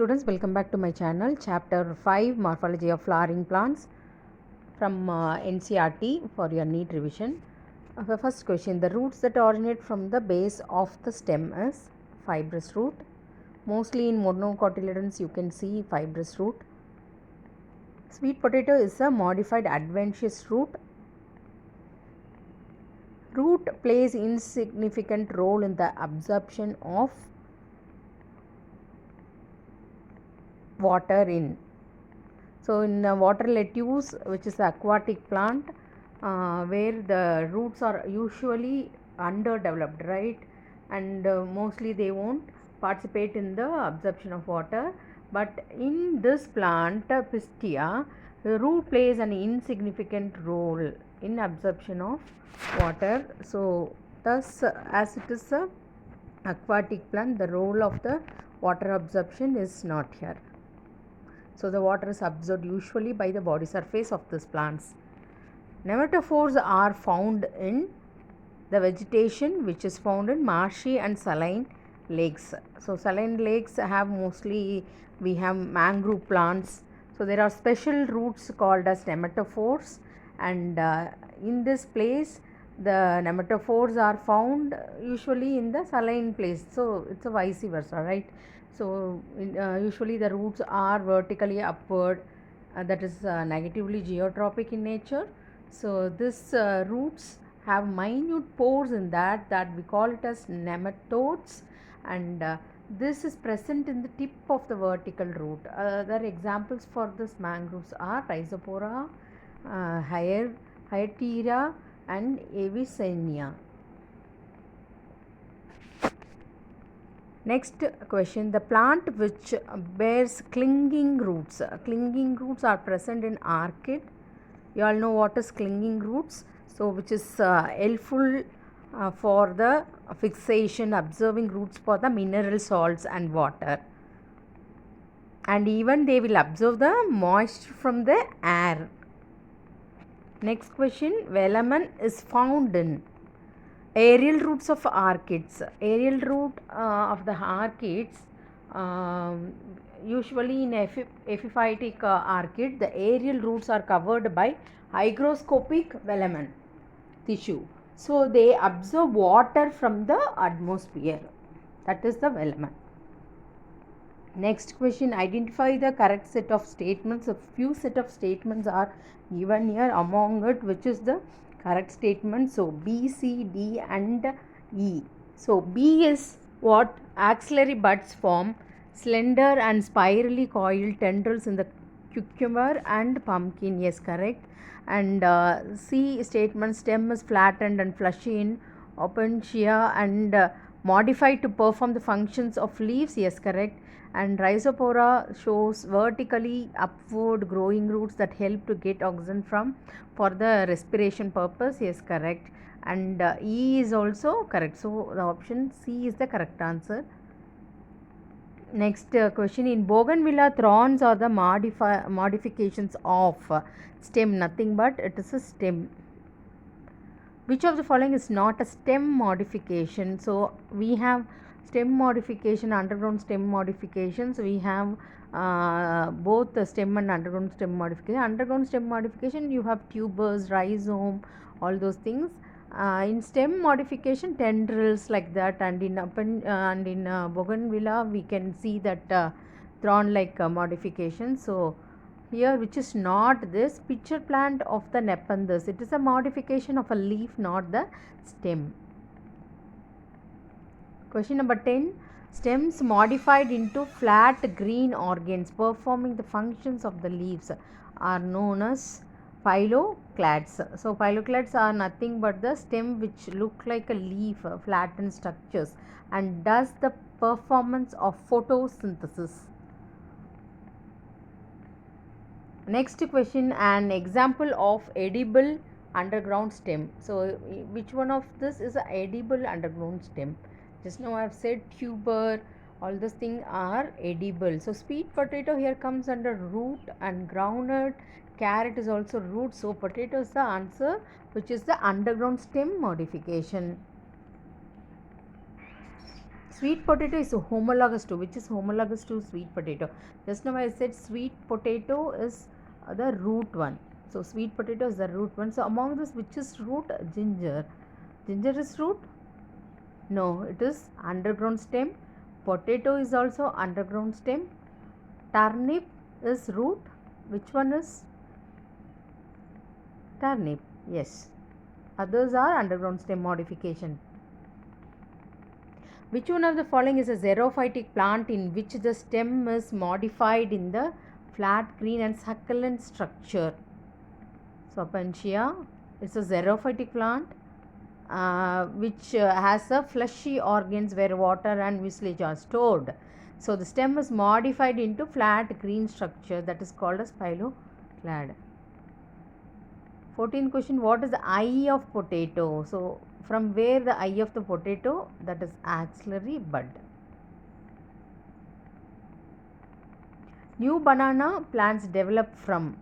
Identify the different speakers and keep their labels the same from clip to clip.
Speaker 1: Students, welcome back to my channel. Chapter 5 Morphology of Flowering Plants from NCERT for your neat revision. The first question, the roots that originate from the base of the stem is fibrous root. Mostly in monocotyledons you can see fibrous root. Sweet potato is a modified adventitious root. Root plays insignificant role in the absorption of water in. So in water lettuce, which is aquatic plant, where the roots are usually underdeveloped, right, and mostly they won't participate in the absorption of water. But in this plant, Pistia, the root plays an insignificant role in absorption of water. So thus, as it is a aquatic plant, the role of the water absorption is not here. So the water is absorbed usually by the body surface of these plants. Nematophores are found in the vegetation which is found in marshy and saline lakes. So saline lakes have mostly, we have mangrove plants. So there are special roots called as nematophores, and in this place the nematophores are found usually in the saline place. So it's a vice versa, right? So usually the roots are vertically upward, that is negatively geotropic in nature. So this roots have minute pores in that we call it as nematodes, and this is present in the tip of the vertical root. Other examples for this mangroves are Rhizopora, Hyatera and Avicennia. Next question, the plant which bears clinging roots. Clinging roots are present in orchid. You all know what is clinging roots. So which is helpful for the fixation, observing roots for the mineral salts and water. And even they will absorb the moisture from the air. Next question, velamen is found in aerial roots of orchids. Aerial root of the orchids, usually in epiphytic orchid, the aerial roots are covered by hygroscopic velamen tissue. So they absorb water from the atmosphere. That is the velamen. Next question, identify the correct set of statements. A few set of statements are given here, among it which is the correct statement. So B, C, D and E. So B is what? Axillary buds form slender and spirally coiled tendrils in the cucumber and pumpkin. Yes, correct. And C statement, stem is flattened and fleshy in opuntia and modified to perform the functions of leaves. Yes, correct. And Rhizopora shows vertically upward growing roots that help to get oxygen for the respiration purpose. Yes, correct. And E is also correct. So the option C is the correct answer. Next question, in bougainvillea, thorns are the modifications of stem. Nothing but it is a stem. Which of the following is not a stem modification? So we have stem modification, underground stem modifications. We have both the stem and underground stem modification. Underground stem modification, you have tubers, rhizome, all those things. In stem modification, tendrils like that, and in bougainvillea we can see that thorn like modification. So here, which is not this pitcher plant of the Nepenthes, it is a modification of a leaf, not the stem. Question number 10, stems modified into flat green organs performing the functions of the leaves are known as phylloclades. So phylloclades are nothing but the stem which look like a leaf, flattened structures, and does the performance of photosynthesis. Next question, an example of edible underground stem. So which one of this is an edible underground stem? Just now I have said tuber, all these things are edible. So sweet potato here comes under root, and groundnut, carrot is also root. So potato is the answer, which is the underground stem modification. Sweet potato is homologous to, which is homologous to sweet potato? Just now I said sweet potato is the root one. So sweet potato is the root one. So among this, which is root? Ginger. Ginger is root? No, it is underground stem. Potato is also underground stem. Turnip is root. Which one is? Turnip. Yes. Others are underground stem modification. Which one of the following is a xerophytic plant in which the stem is modified in the flat, green and succulent structure? So Opuntia is a xerophytic plant which has a fleshy organs where water and mucilage are stored. So the stem is modified into flat green structure, that is called as phylloclad. 14th question, what is the eye of potato? So from where the eye of the potato? That is axillary bud. New banana plants develop from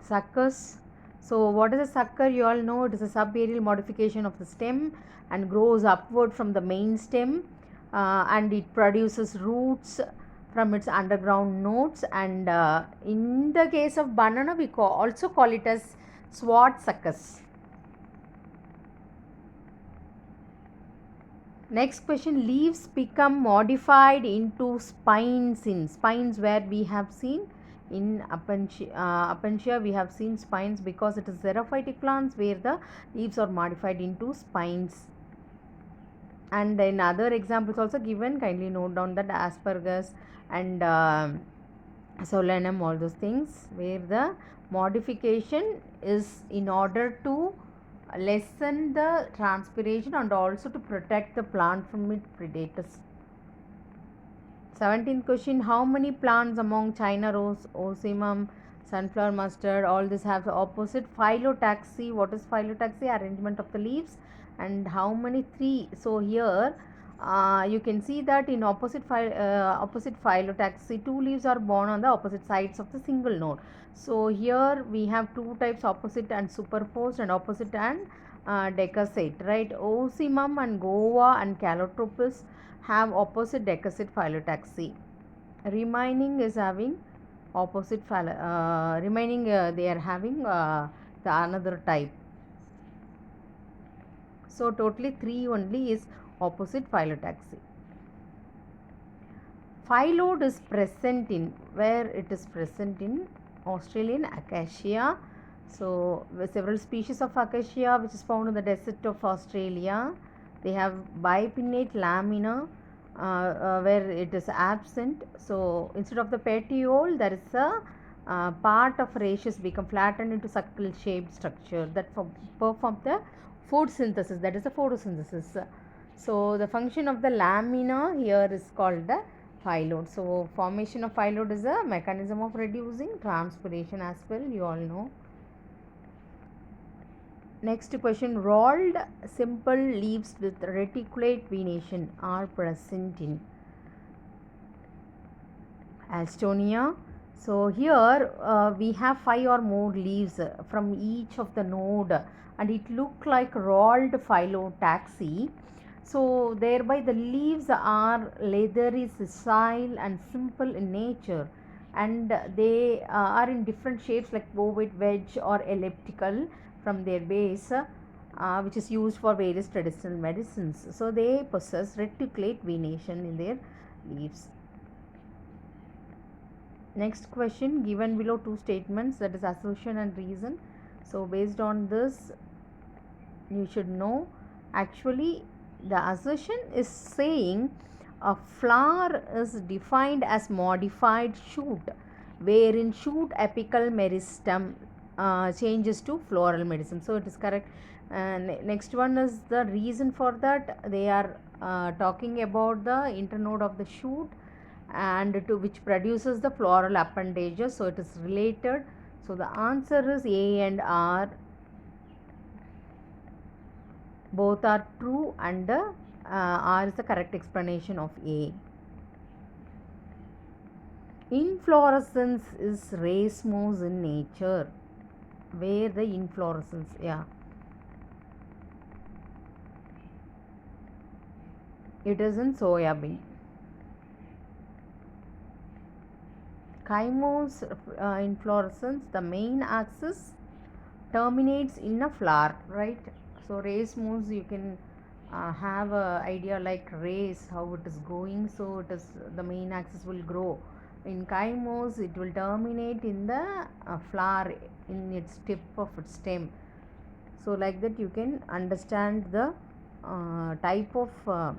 Speaker 1: suckers. So what is a sucker? You all know it is a subaerial modification of the stem and grows upward from the main stem and it produces roots from its underground nodes, and in the case of banana we also call it as sword suckers. Next question, leaves become modified into spines in spines, where we have seen in Opuntia we have seen spines because it is xerophytic plants where the leaves are modified into spines. And in other examples also given, kindly note down that asparagus and solanum, all those things where the modification is in order to lessen the transpiration and also to protect the plant from its predators. 17th question, how many plants among China rose, ocimum, sunflower mustard, all this have the opposite phyllotaxy? What is phyllotaxy? Arrangement of the leaves. And how many? 3. So here you can see that in opposite phyllotaxy, 2 leaves are borne on the opposite sides of the single node. So here we have 2 types, opposite and superposed, and opposite and decussate, right? Ocimum and Goa and Calotropis have opposite decussate phyllotaxy. Remaining is having opposite remaining they are having the another type. So totally 3 only is opposite phyllotaxy. Phyllodes is present in, where it is present in Australian acacia. So several species of acacia which is found in the desert of Australia, they have bipinnate lamina where it is absent. So instead of the petiole, there is a part of rachis become flattened into suckle shaped structure that perform the food synthesis, that is the photosynthesis. So the function of the lamina here is called the phyllodes. So formation of phyllodes is a mechanism of reducing transpiration as well, you all know. Next question, rolled simple leaves with reticulate venation are present in Alstonia. So here we have 5 or more leaves from each of the node and it look like rolled phyllotaxy. So thereby the leaves are leathery, sessile and simple in nature, and they are in different shapes like ovoid, wedge or elliptical from their base, which is used for various traditional medicines. So they possess reticulate venation in their leaves. Next question, given below 2 statements, that is assertion and reason. So based on this you should know, actually the assertion is saying a flower is defined as modified shoot wherein shoot apical meristem changes to floral meristem. So it is correct. Next one is the reason for that. They are talking about the internode of the shoot and to which produces the floral appendages. So it is related. So the answer is A and R. Both are true and R is the correct explanation of A. Inflorescence is racemose in nature. Where the inflorescence? Yeah. It is in soya bean. Chymose inflorescence, the main axis terminates in a flower, right? So race moves, you can have a idea like race, how it is going. So it is, the main axis will grow. In chymose, it will terminate in the flower, in its tip of its stem. So like that you can understand the type of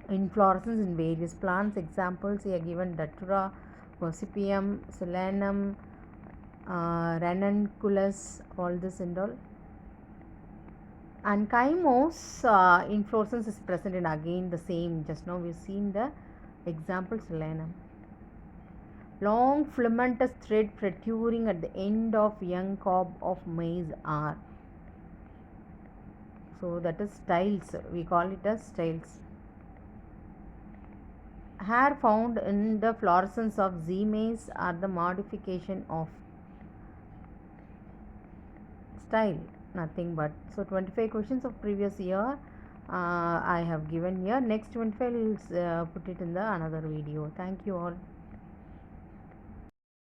Speaker 1: inflorescence in various plants. Examples here given: Datura, Gossypium, Solanum, Ranunculus, all this and all. And chymose inflorescence is present in again the same. Just now we've seen the example Solanum. Long filamentous thread protruding at the end of young cob of maize are. So that is styles. We call it as styles. Hair found in the fluorescence of Z maize are the modification of style, nothing but. So 25 questions of previous year I have given here. Next 25 we'll put it in the another video. Thank you all.